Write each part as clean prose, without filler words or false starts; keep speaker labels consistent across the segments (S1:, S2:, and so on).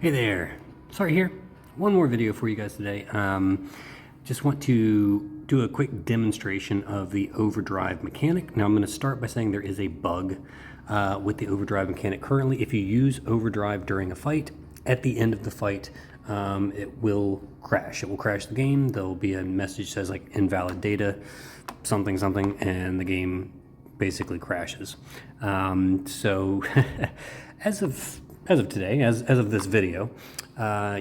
S1: Hey there, sorry here. One more video for you guys today. Just want to do a quick demonstration of the OverDrive mechanic. Now I'm going to start by saying there is a bug with the OverDrive mechanic currently. If you use OverDrive during a fight, at the end of the fight, it will crash. It will crash the game. There'll be a message that says like invalid data, something, something, and the game basically crashes. So as of today, as of this video,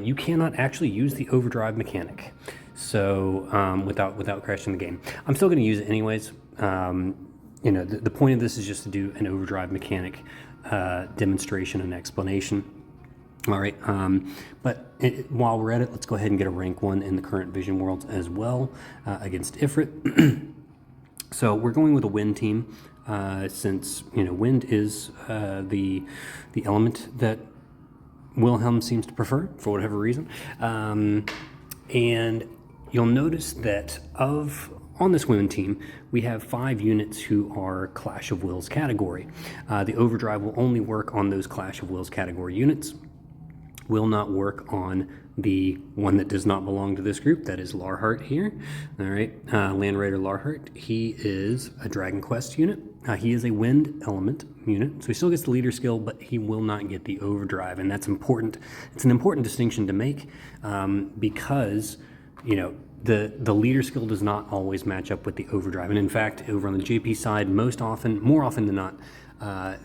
S1: you cannot actually use the OverDrive mechanic. So without crashing the game, I'm still going to use it anyways. You know, the point of this is just to do an OverDrive mechanic demonstration and explanation. All right, while we're at it, let's go ahead and get a rank 1 in the current Vision Worlds as well against Ifrit. So we're going with a wind team, since wind is the element that Wilhelm seems to prefer for whatever reason, and you'll notice that on this wind team we have 5 units who are Clash of Wills category. The OverDrive will only work on those Clash of Wills category units. Will not work on the one that does not belong to this group, that is Larhart here. All right, Land Raider Larhart, he is a Dragon Quest unit. He is a wind element unit, so he still gets the leader skill, but he will not get the OverDrive, and that's important. It's an important distinction to make, because the leader skill does not always match up with the OverDrive, and in fact, over on the JP side, more often than not,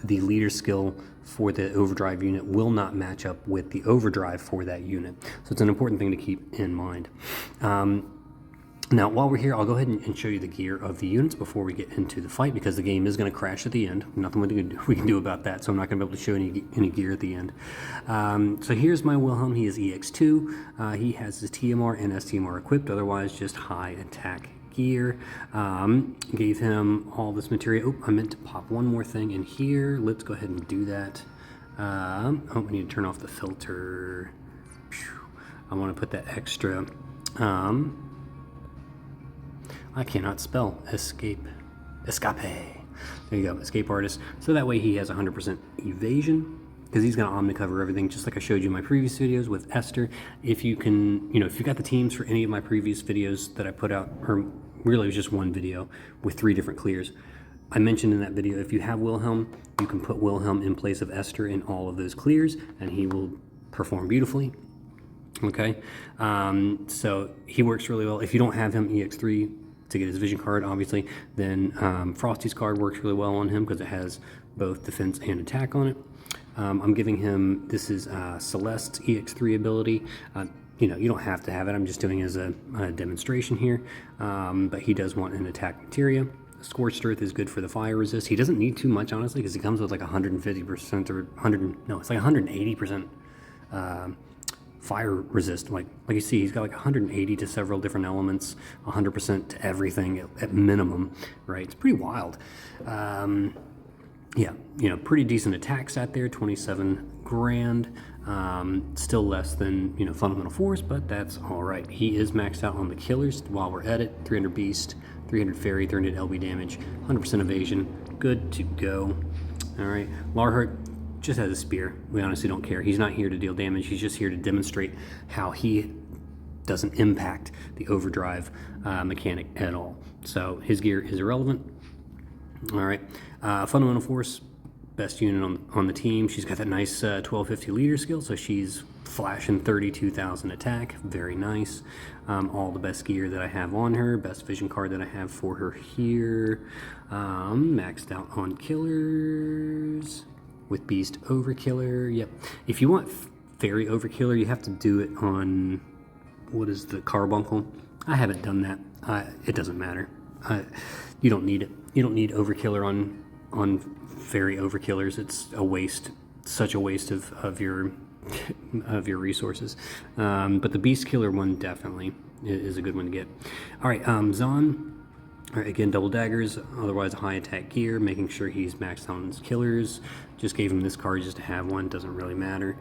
S1: the leader skill for the OverDrive unit will not match up with the OverDrive for that unit. So it's an important thing to keep in mind. Now, while we're here, I'll go ahead and show you the gear of the units before we get into the fight, because the game is going to crash at the end. Nothing we can do about that, so I'm not going to be able to show any gear at the end. So here's my Wilhelm. He is EX2. He has his TMR and STMR equipped, otherwise just high attack gear. Gave him all this material. Oh, I meant to pop one more thing in here. Let's go ahead and do that. Oh, I need to turn off the filter. I want to put that extra. I cannot spell escape. There you go, escape artist. So that way he has 100% evasion, because he's going to omni-cover everything, just like I showed you in my previous videos with Esther. If you can, if you got the teams for any of my previous videos that I put out, or really it was just one video with 3 different clears, I mentioned in that video, if you have Wilhelm, you can put Wilhelm in place of Esther in all of those clears, and he will perform beautifully. Okay, so he works really well. If you don't have him EX3 to get his vision card, obviously, then Frosty's card works really well on him because it has both defense and attack on it. I'm giving him, this is Celeste's EX3 ability. You don't have to have it. I'm just doing it as a demonstration here. But he does want an attack materia. Scorched Earth is good for the fire resist. He doesn't need too much, honestly, because he comes with like 150% or it's like 180% fire resist. Like you see, he's got like 180 to several different elements, 100% to everything at minimum, right? It's pretty wild. Yeah, pretty decent attack stat there, 27 grand. Still less than, Fundamental Force, but that's all right. He is maxed out on the killers while we're at it. 300 Beast, 300 Fairy, 300 LB damage, 100% evasion. Good to go. All right, Larhart just has a spear. We honestly don't care. He's not here to deal damage. He's just here to demonstrate how he doesn't impact the OverDrive mechanic at all. So his gear is irrelevant. All right, Fundamental Force, best unit on the team. She's got that nice 1250 leader skill, so she's flashing 32,000 attack. Very nice. All the best gear that I have on her. Best vision card that I have for her here. Maxed out on killers with Beast Overkiller. Yep. If you want Fairy Overkiller, you have to do it on, what is the Carbuncle? I haven't done that. It doesn't matter. You don't need it. You don't need Overkiller on Fairy Overkillers. It's a waste, such a waste of your resources. But the Beast Killer one definitely is a good one to get. All right, Zahn. All right, again, double daggers, otherwise high attack gear, making sure he's maxed on his killers. Just gave him this card just to have one, doesn't really matter.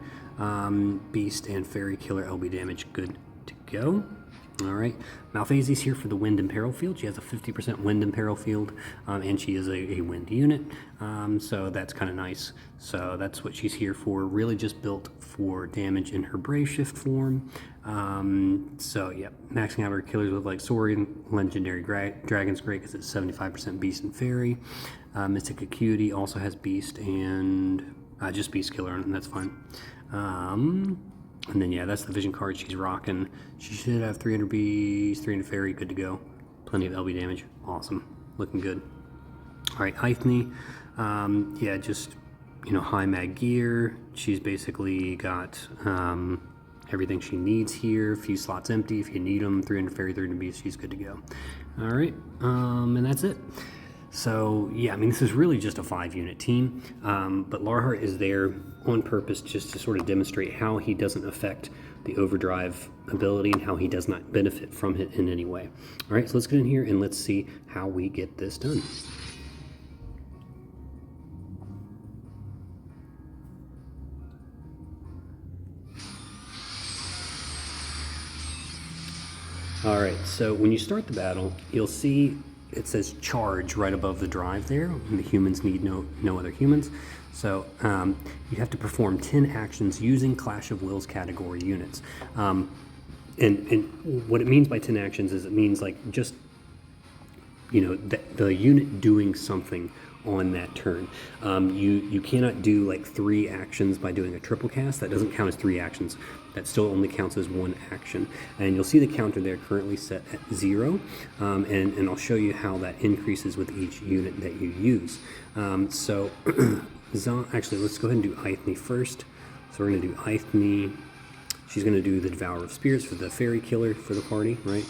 S1: Beast and Fairy Killer LB damage, good to go. All right, Malphase's here for the wind and peril field. She has a 50% wind and peril field, and she is a wind unit, so that's kind of nice. So that's what she's here for, really just built for damage in her Brave Shift form. So yeah, maxing out her killers with like Saurian, Legendary Dragon's great because it's 75% Beast and Fairy. Mystic Acuity also has Beast and just Beast Killer on it, and that's fine. And then, yeah, that's the vision card she's rocking. She should have 300 Bees, 300 Fairy, good to go. Plenty of LB damage. Awesome. Looking good. All right, Ithne. Yeah, just, high mag gear. She's basically got everything she needs here. A few slots empty if you need them. 300 Fairy, 300 Bees, she's good to go. All right, and that's it. So, yeah, I mean, this is really just a 5-unit team, but Larhart is there on purpose just to sort of demonstrate how he doesn't affect the OverDrive ability and how he does not benefit from it in any way. All right, so let's get in here and let's see how we get this done. All right, so when you start the battle, you'll see it says charge right above the drive there, and the humans need no other humans. So you have to perform 10 actions using Clash of Wills category units. And what it means by 10 actions is it means like just, the unit doing something on that turn. You cannot do like 3 actions by doing a triple cast. That doesn't count as 3 actions. That still only counts as 1 action. And you'll see the counter there currently set at 0. And I'll show you how that increases with each unit that you use. So actually, let's go ahead and do Ithne first. So we're going to do Ithne. She's going to do the Devourer of Spirits for the Fairy Killer for the party, right?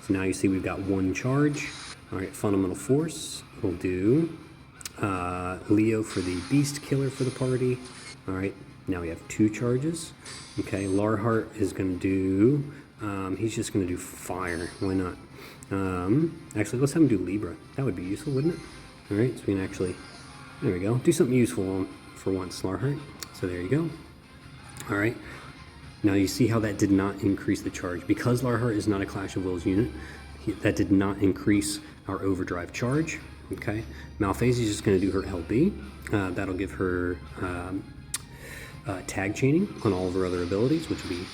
S1: So now you see we've got 1 charge. All right, Fundamental Force. We'll do Leo for the Beast Killer for the party. All right, now we have 2 charges. Okay, Larhart is going to do, he's just going to do Fire. Why not? Actually, let's have him do Libra. That would be useful, wouldn't it? All right, so we can actually, there we go. Do something useful for once, Larhart. So there you go. All right. Now you see how that did not increase the charge. Because Larhart is not a Clash of Wills unit, that did not increase our OverDrive charge. Okay, Malphase is just going to do her LB. That'll give her tag chaining on all of her other abilities, which will be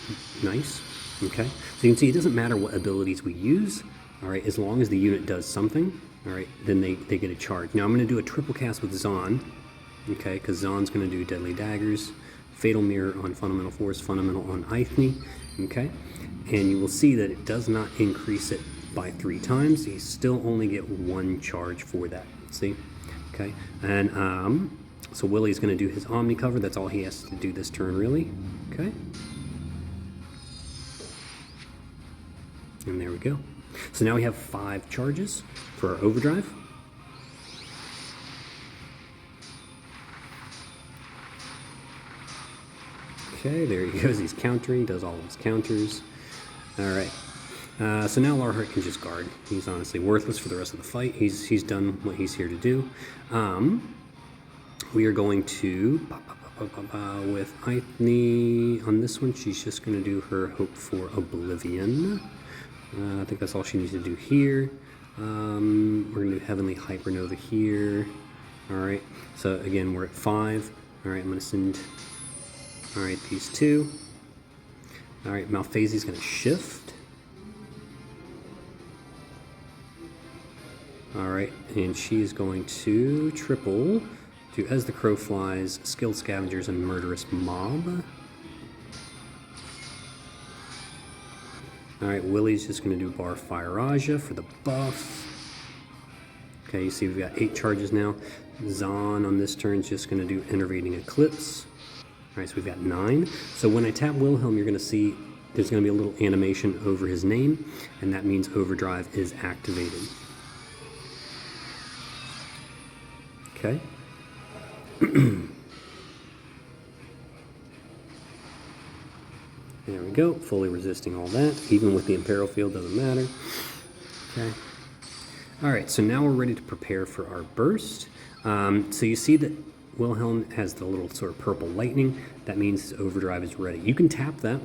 S1: nice. Okay, so you can see it doesn't matter what abilities we use. All right, as long as the unit does something, all right, then they get a charge. Now I'm going to do a triple cast with Zon. Okay, because Zon's going to do Deadly Daggers, Fatal Mirror on Fundamental Force, Fundamental on Ithne. Okay, and you will see that it does not increase it by 3 times. You still only get 1 charge for that. See? Okay, and so Willie's going to do his Omni cover. That's all he has to do this turn, really. Okay, and there we go. So now we have 5 charges for our OverDrive. Okay, there he goes. He's countering, does all of his counters. All right. So now Larhart can just guard. He's honestly worthless for the rest of the fight. He's done what he's here to do. We are going to, with Ithne on this one, she's just going to do her Hope for Oblivion. I think that's all she needs to do here. We're going to do Heavenly Hypernova here. All right, so again, we're at 5. All right, I'm going to send, all right, these 2. All right, Malphase is going to shift. All right, and she is going to triple, do As the Crow Flies, Skilled Scavengers, and Murderous Mob. All right, Willie's just going to do Bar Fire Aja for the buff. Okay, you see we've got 8 charges now. Zon on this turn is just going to do Enervating Eclipse. All right, so we've got 9. So when I tap Wilhelm, you're going to see there's going to be a little animation over his name, and that means OverDrive is activated. Okay. There we go, fully resisting all that. Even with the Imperial Field, doesn't matter. Okay. All right, so now we're ready to prepare for our burst. So you see that Wilhelm has the little sort of purple lightning. That means his OverDrive is ready. You can tap that,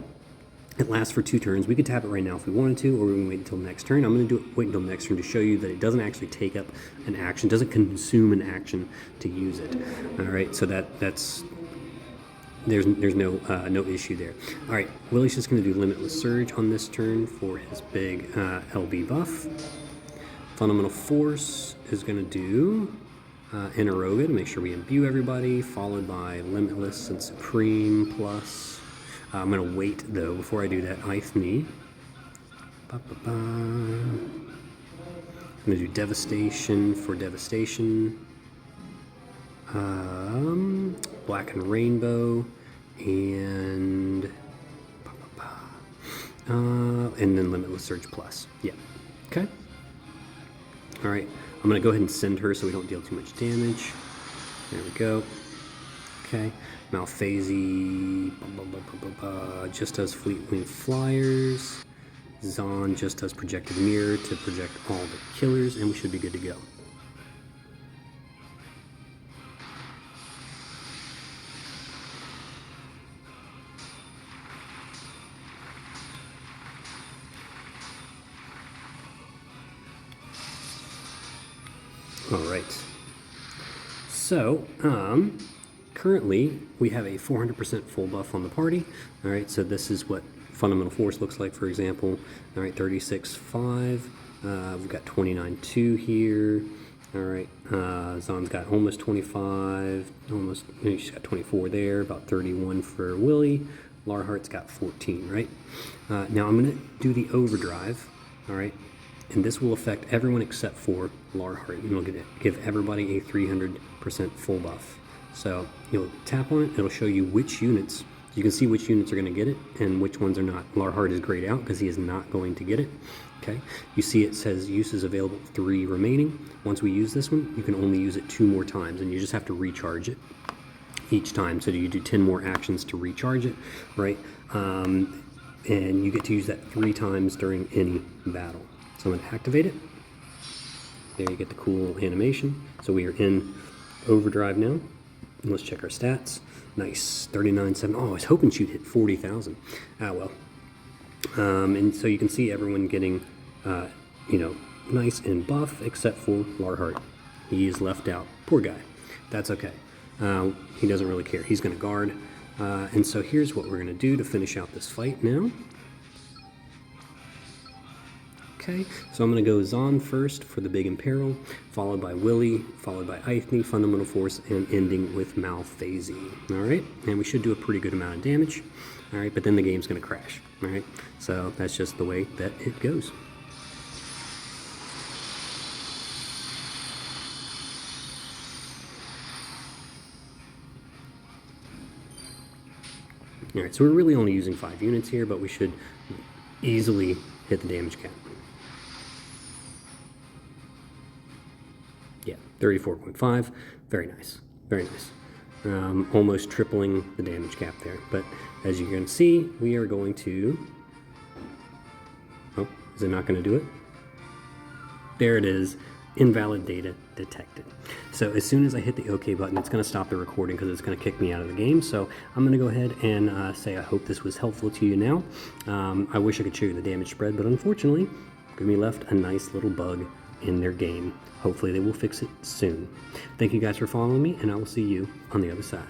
S1: It lasts for 2 turns. We could tap it right now if we wanted to, or we can wait until next turn. I'm going to wait until next turn to show you that it doesn't actually take up an action, doesn't consume an action to use it. All right, so that's there's no issue there. All right, Willie's just going to do Limitless Surge on this turn for his big LB buff. Fundamental Force is going to do Inaroga to make sure we imbue everybody, followed by Limitless and Supreme plus. I'm going to wait, though, before I do that, Ith Knee. I'm going to do Devastation for Devastation. Black and Rainbow. And then Limitless Surge Plus. Yeah. Okay. All right. I'm going to go ahead and send her so we don't deal too much damage. There we go. Okay. Malphasey just does Fleetwing Flyers. Zahn just does Projected Mirror to project all the killers, and we should be good to go. All right. So, currently, we have a 400% full buff on the party. All right, so this is what Fundamental Force looks like, for example. All right, 36.5. We've got 29.2 here. All right, Zahn's got almost 25. She's got 24 there. About 31 for Willie. Larhart's got 14. Right. Now I'm going to do the overdrive. All right. And this will affect everyone except for Larhart. And it'll give everybody a 300% full buff. So you'll tap on it, it'll show you which units. You can see which units are going to get it and which ones are not. Larhart is grayed out because he is not going to get it. Okay. You see it says uses available 3 remaining. Once we use this one, you can only use it 2 more times, and you just have to recharge it each time. So you do 10 more actions to recharge it, right? And you get to use that 3 times during any battle. So I'm going to activate it. There you get the cool animation. So we are in overdrive now. Let's check our stats. Nice, 39.7. Oh, I was hoping she'd hit 40,000. Ah, well. And so you can see everyone getting, nice and buff except for Larhart. He is left out. Poor guy. That's okay. He doesn't really care. He's going to guard. And so here's what we're going to do to finish out this fight now. Okay, so I'm going to go Zahn first for the Big Imperil, followed by Willie, followed by Ith Knee, Fundamental Force, and ending with Malphasey. All right, and we should do a pretty good amount of damage. All right, but then the game's going to crash. All right, so that's just the way that it goes. All right, so we're really only using 5 units here, but we should easily hit the damage cap. Yeah, 34.5. Very nice. Very nice. Almost tripling the damage cap there. But as you're going to see, we are going to... Oh, is it not going to do it? There it is. Invalid data detected. So as soon as I hit the OK button, it's going to stop the recording because it's going to kick me out of the game. So I'm going to go ahead and say I hope this was helpful to you now. I wish I could show you the damage spread, but unfortunately, Gumi left a nice little bug in their game. Hopefully they will fix it soon. Thank you guys for following me, and I will see you on the other side.